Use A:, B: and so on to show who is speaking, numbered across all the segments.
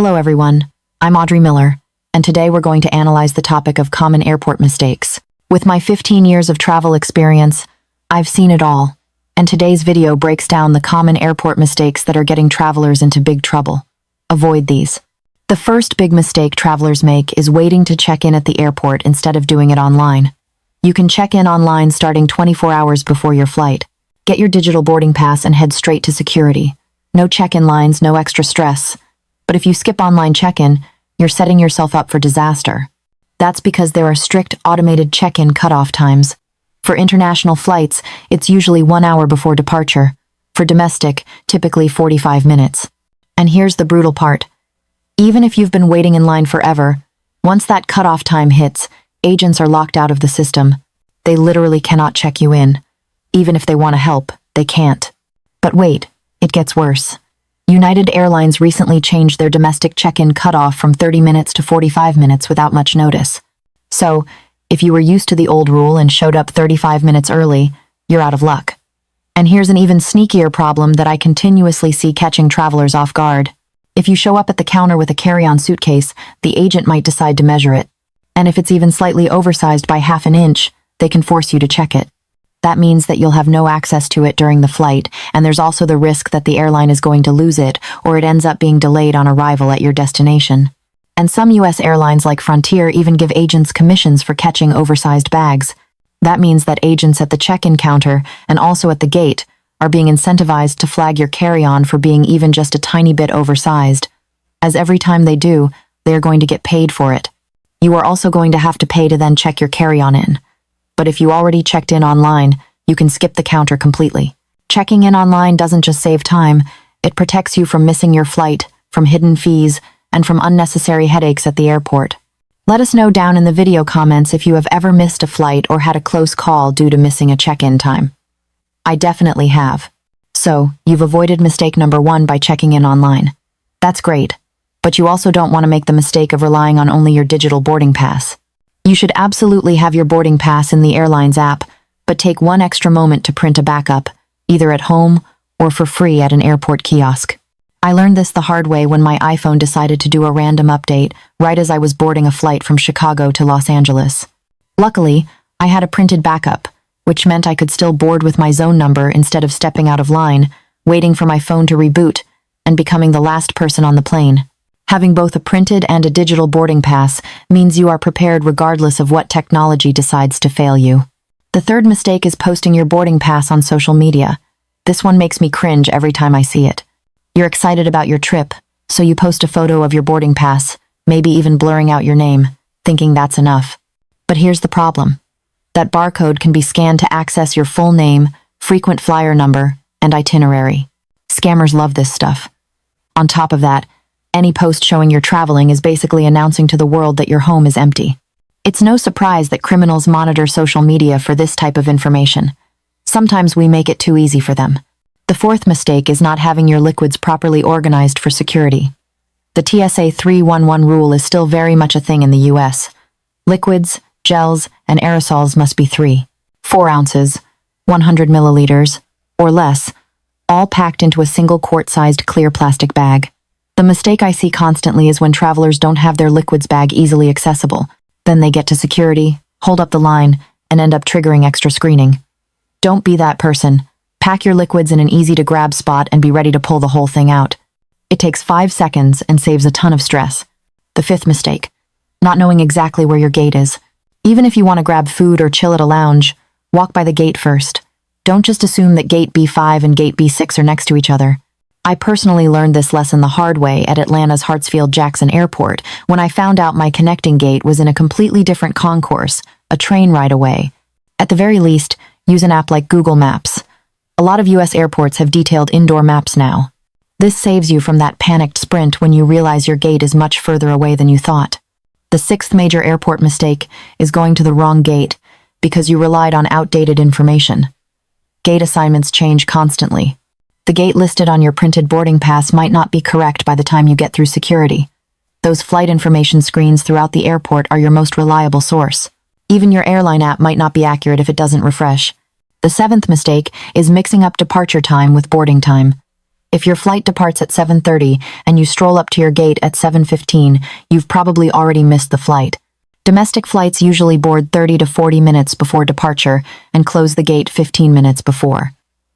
A: Hello everyone, I'm Audrey Miller, and today we're going to analyze the topic of common airport mistakes. With my 15 years of travel experience, I've seen it all, and today's video breaks down the common airport mistakes that are getting travelers into big trouble. Avoid these. The first big mistake travelers make is waiting to check in at the airport instead of doing it online. You can check in online starting 24 hours before your flight. Get your digital boarding pass and head straight to security. No check-in lines, no extra stress. But if you skip online check-in, you're setting yourself up for disaster. That's because there are strict automated check-in cutoff times. For international flights, it's usually 1 hour before departure. For domestic, typically 45 minutes. And here's the brutal part. Even if you've been waiting in line forever, once that cutoff time hits, agents are locked out of the system. They literally cannot check you in. Even if they want to help, they can't. But wait, it gets worse. United Airlines recently changed their domestic check-in cutoff from 30 minutes to 45 minutes without much notice. So, if you were used to the old rule and showed up 35 minutes early, you're out of luck. And here's an even sneakier problem that I continuously see catching travelers off guard. If you show up at the counter with a carry-on suitcase, the agent might decide to measure it. And if it's even slightly oversized by half an inch, they can force you to check it. That means that you'll have no access to it during the flight, and there's also the risk that the airline is going to lose it, or it ends up being delayed on arrival at your destination. And some US airlines like Frontier even give agents commissions for catching oversized bags. That means that agents at the check-in counter, and also at the gate, are being incentivized to flag your carry-on for being even just a tiny bit oversized. As every time they do, they are going to get paid for it. You are also going to have to pay to then check your carry-on in. But if you already checked in online, you can skip the counter completely. Checking in online doesn't just save time, it protects you from missing your flight, from hidden fees, and from unnecessary headaches at the airport. Let us know down in the video comments if you have ever missed a flight or had a close call due to missing a check-in time. I definitely have. So, you've avoided mistake number 1 by checking in online. That's great, but you also don't want to make the mistake of relying on only your digital boarding pass. You should absolutely have your boarding pass in the Airlines app, but take one extra moment to print a backup, either at home or for free at an airport kiosk. I learned this the hard way when my iPhone decided to do a random update right as I was boarding a flight from Chicago to Los Angeles. Luckily, I had a printed backup, which meant I could still board with my zone number instead of stepping out of line, waiting for my phone to reboot, and becoming the last person on the plane. Having both a printed and a digital boarding pass means you are prepared regardless of what technology decides to fail you. The third mistake is posting your boarding pass on social media. This one makes me cringe every time I see it. You're excited about your trip, so you post a photo of your boarding pass, maybe even blurring out your name, thinking that's enough. But here's the problem. That barcode can be scanned to access your full name, frequent flyer number, and itinerary. Scammers love this stuff. On top of that, any post showing you're traveling is basically announcing to the world that your home is empty. It's no surprise that criminals monitor social media for this type of information. Sometimes we make it too easy for them. The fourth mistake is not having your liquids properly organized for security. The TSA 311 rule is still very much a thing in the US. Liquids, gels, and aerosols must be 4 ounces, 100 milliliters, or less, all packed into a single quart-sized clear plastic bag. The mistake I see constantly is when travelers don't have their liquids bag easily accessible. Then they get to security, hold up the line, and end up triggering extra screening. Don't be that person. Pack your liquids in an easy-to-grab spot and be ready to pull the whole thing out. It takes 5 seconds and saves a ton of stress. The fifth mistake, not knowing exactly where your gate is. Even if you want to grab food or chill at a lounge, walk by the gate first. Don't just assume that gate B5 and gate B6 are next to each other. I personally learned this lesson the hard way at Atlanta's Hartsfield-Jackson Airport when I found out my connecting gate was in a completely different concourse, a train ride away. At the very least, use an app like Google Maps. A lot of US airports have detailed indoor maps now. This saves you from that panicked sprint when you realize your gate is much further away than you thought. The sixth major airport mistake is going to the wrong gate because you relied on outdated information. Gate assignments change constantly. The gate listed on your printed boarding pass might not be correct by the time you get through security. Those flight information screens throughout the airport are your most reliable source. Even your airline app might not be accurate if it doesn't refresh. The seventh mistake is mixing up departure time with boarding time. If your flight departs at 7:30 and you stroll up to your gate at 7:15, you've probably already missed the flight. Domestic flights usually board 30 to 40 minutes before departure and close the gate 15 minutes before.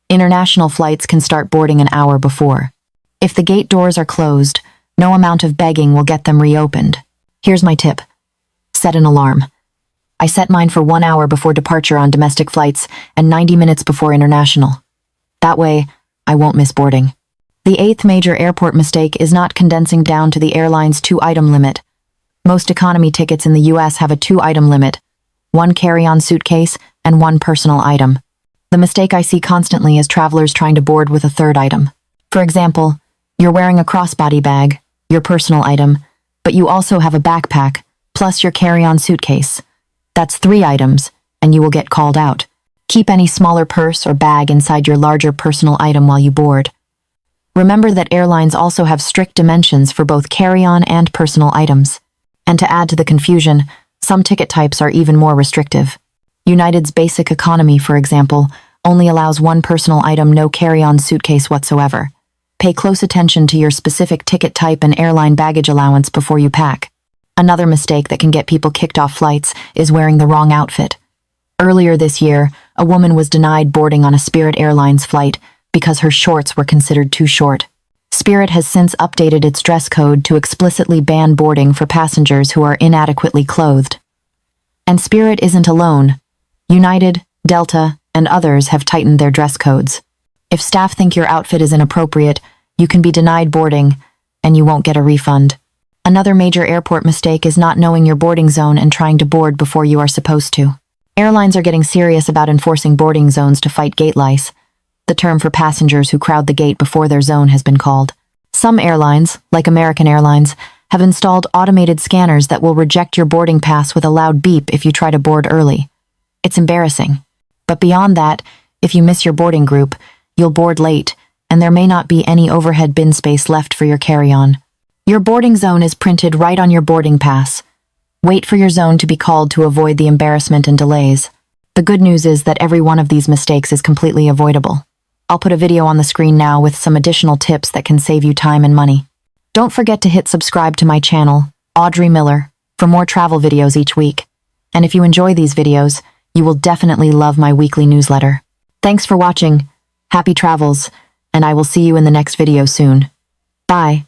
A: International flights can start boarding an hour before. If the gate doors are closed, no amount of begging will get them reopened. Here's my tip. Set an alarm. I set mine for 1 hour before departure on domestic flights and 90 minutes before international. That way, I won't miss boarding. The eighth major airport mistake is not condensing down to the airline's 2-item limit. Most economy tickets in the US have a 2-item limit, 1 carry-on suitcase and 1 personal item. The mistake I see constantly is travelers trying to board with a 3rd item. For example, you're wearing a crossbody bag, your personal item, but you also have a backpack, plus your carry-on suitcase. That's 3 items, and you will get called out. Keep any smaller purse or bag inside your larger personal item while you board. Remember that airlines also have strict dimensions for both carry-on and personal items. And to add to the confusion, some ticket types are even more restrictive. United's basic economy, for example, only allows 1 personal item, no carry-on suitcase whatsoever. Pay close attention to your specific ticket type and airline baggage allowance before you pack. Another mistake that can get people kicked off flights is wearing the wrong outfit. Earlier this year, a woman was denied boarding on a Spirit Airlines flight because her shorts were considered too short. Spirit has since updated its dress code to explicitly ban boarding for passengers who are inadequately clothed. And Spirit isn't alone. United, Delta, and others have tightened their dress codes. If staff think your outfit is inappropriate, you can be denied boarding, and you won't get a refund. Another major airport mistake is not knowing your boarding zone and trying to board before you are supposed to. Airlines are getting serious about enforcing boarding zones to fight gate lice, the term for passengers who crowd the gate before their zone has been called. Some airlines, like American Airlines, have installed automated scanners that will reject your boarding pass with a loud beep if you try to board early. It's embarrassing. But beyond that, if you miss your boarding group, you'll board late, and there may not be any overhead bin space left for your carry-on. Your boarding zone is printed right on your boarding pass. Wait for your zone to be called to avoid the embarrassment and delays. The good news is that every one of these mistakes is completely avoidable. I'll put a video on the screen now with some additional tips that can save you time and money. Don't forget to hit subscribe to my channel, Audrey Miller, for more travel videos each week. And if you enjoy these videos, you will definitely love my weekly newsletter. Thanks for watching, happy travels, and I will see you in the next video soon. Bye.